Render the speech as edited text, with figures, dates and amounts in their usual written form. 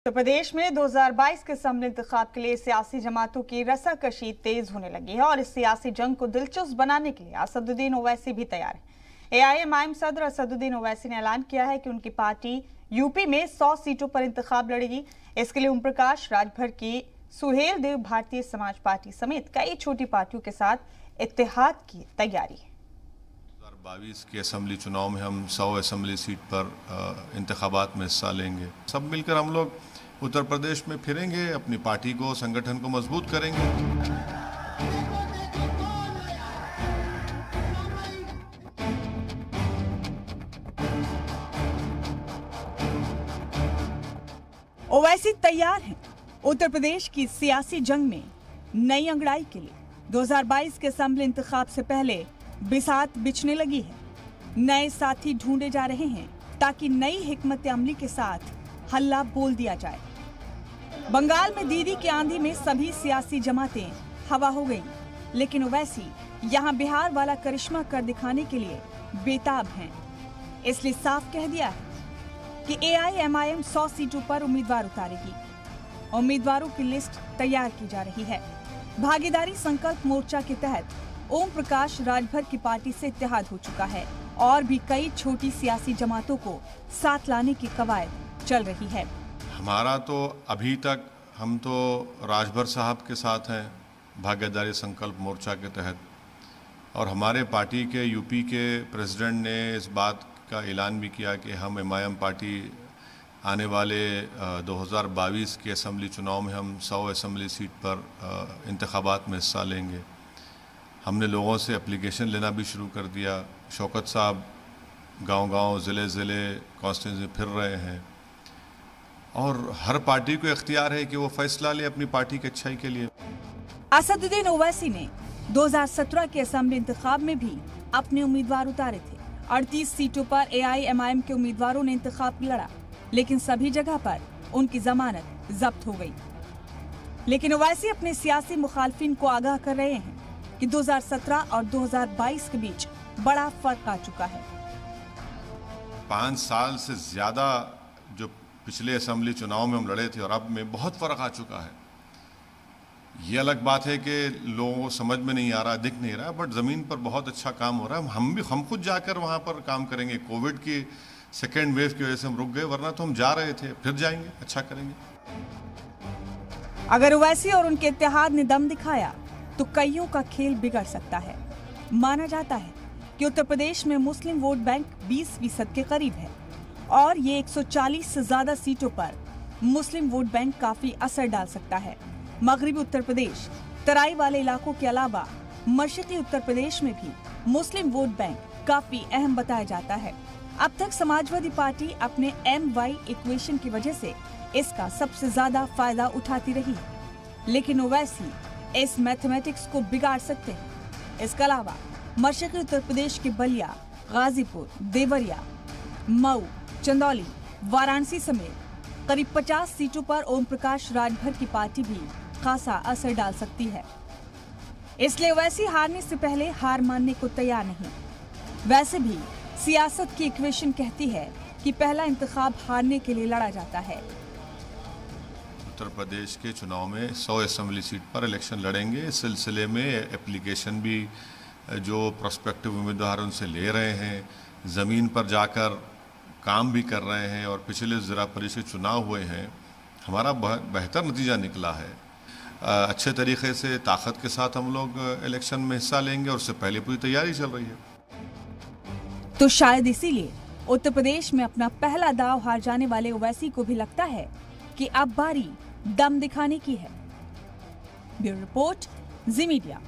उत्तर प्रदेश में 2022 के असेंबली इंतखाब के लिए सियासी जमातों की रस्साकशी तेज होने लगी है और इस सियासी जंग को दिलचस्प बनाने के लिए असदुद्दीन ओवैसी भी तैयार है। एआईएमआईएम सदर असदुद्दीन ओवैसी ने ऐलान किया है कि उनकी पार्टी यूपी में 100 सीटों पर इंतखाब लड़ेगी। इसके लिए ओम प्रकाश राजभर की सुहेल देव भारतीय समाज पार्टी समेत कई छोटी पार्टियों के साथ इत्तेहाद की तैयारी है। 2022 के असेंबली चुनाव में हम 100 असेंबली सीट पर इंतखाबात में हिस्सा लेंगे। सब मिलकर हम लोग उत्तर प्रदेश में फिरेंगे, अपनी पार्टी को, संगठन को मजबूत करेंगे। ओवैसी तैयार हैं उत्तर प्रदेश की सियासी जंग में नई अंगड़ाई के लिए। 2022 के असेंबली इंतखाब से पहले बिसात बिछने लगी है। नए साथी ढूंढे जा रहे हैं ताकि नई हिकमत अमली के साथ हल्ला बोल दिया जाए। बंगाल में दीदी की आंधी में सभी सियासी जमातें हवा हो गईं, लेकिन ओवैसी यहां बिहार वाला करिश्मा कर दिखाने के लिए बेताब हैं। इसलिए साफ कह दिया है कि एआईएमआईएम 100 सीटों पर उम्मीदवार उतारेगी। उम्मीदवारों की लिस्ट तैयार की जा रही है। भागीदारी संकल्प मोर्चा के तहत ओम प्रकाश राजभर की पार्टी से इत्तेहाद हो चुका है और भी कई छोटी सियासी जमातों को साथ लाने की कवायद चल रही है। हमारा तो अभी तक हम तो राजभर साहब के साथ हैं भागीदारी संकल्प मोर्चा के तहत, और हमारे पार्टी के यूपी के प्रेसिडेंट ने इस बात का ऐलान भी किया कि हम एमआईएम पार्टी आने वाले 2022 के असेंबली चुनाव में हम 100 असेंबली सीट पर इंतखाबात में हिस्सा लेंगे। हमने लोगों से एप्लीकेशन लेना भी शुरू कर दिया। शौकत साहब गांव-गांव, ज़िले-ज़िले, कॉन्स्टिट्यूंसी फिर रहे हैं और हर पार्टी को इख्तियार है कि वो फैसला ले अपनी पार्टी की अच्छाई के लिए। असदुद्दीन ओवैसी ने 2017 के असेंबली इंतखाब में भी अपने उम्मीदवार उतारे थे। 38 सीटों पर एआईएमआईएम के उम्मीदवारों ने इंतखाब लड़ा, लेकिन सभी जगह पर उनकी जमानत जब्त हो गई। लेकिन ओवैसी अपने सियासी मुखालफिन को आगाह कर रहे हैं कि 2017 और 2022 के बीच बड़ा फर्क आ चुका है। 5 साल से ज्यादा जो पिछले असेंबली चुनाव में हम लड़े थे और अब में बहुत फर्क आ चुका है। ये अलग बात है कि लोगों को समझ में नहीं आ रहा, दिख नहीं रहा, बट जमीन पर बहुत अच्छा काम हो रहा है। हम खुद जाकर वहां पर काम करेंगे। कोविड की सेकेंड वेव की वजह से हम रुक गए, वरना तो हम जा रहे थे, फिर जाएंगे, अच्छा करेंगे। अगर ओवैसी और उनके इत्तेहाद ने दम दिखाया तो कईयों का खेल बिगड़ सकता है। माना जाता है कि उत्तर प्रदेश में मुस्लिम वोट बैंक 20% के करीब है और ये 140 से ज्यादा सीटों पर मुस्लिम वोट बैंक काफी असर डाल सकता है। मगरबी उत्तर प्रदेश, तराई वाले इलाकों के अलावा मशरकी उत्तर प्रदेश में भी मुस्लिम वोट बैंक काफी अहम बताया जाता है। अब तक समाजवादी पार्टी अपने MY इक्वेशन की वजह से इसका सबसे ज्यादा फायदा उठाती रही है, लेकिन ओवैसी इस मैथमेटिक्स को बिगाड़ सकते हैं। इसके अलावा मशरकी उत्तर प्रदेश के बलिया, गाजीपुर, देवरिया, मऊ, चंदौली, वाराणसी समेत करीब 50 सीटों पर ओम प्रकाश राजभर की पार्टी भी खासा असर डाल सकती है। इसलिए ओवैसी हारने से पहले हार मानने को तैयार नहीं। वैसे भी सियासत की इक्वेशन कहती है कि पहला इंतखाब हारने के लिए लड़ा जाता है। उत्तर प्रदेश के चुनाव में 100 असेंबली सीट पर इलेक्शन लड़ेंगे। इस सिलसिले में एप्लीकेशन भी जो प्रोस्पेक्टिव उम्मीदवार उनसे ले रहे हैं, ज़मीन पर जाकर काम भी कर रहे हैं, और पिछले ज़िला परिषद चुनाव हुए हैं, हमारा बेहतर नतीजा निकला है। अच्छे तरीके से ताकत के साथ हम लोग इलेक्शन में हिस्सा लेंगे और उससे पहले पूरी तैयारी चल रही है। तो शायद इसीलिए उत्तर प्रदेश में अपना पहला दांव हार जाने वाले ओवैसी को भी लगता है कि अब बारी दम दिखाने की है। ब्यूरो रिपोर्ट, जी मीडिया।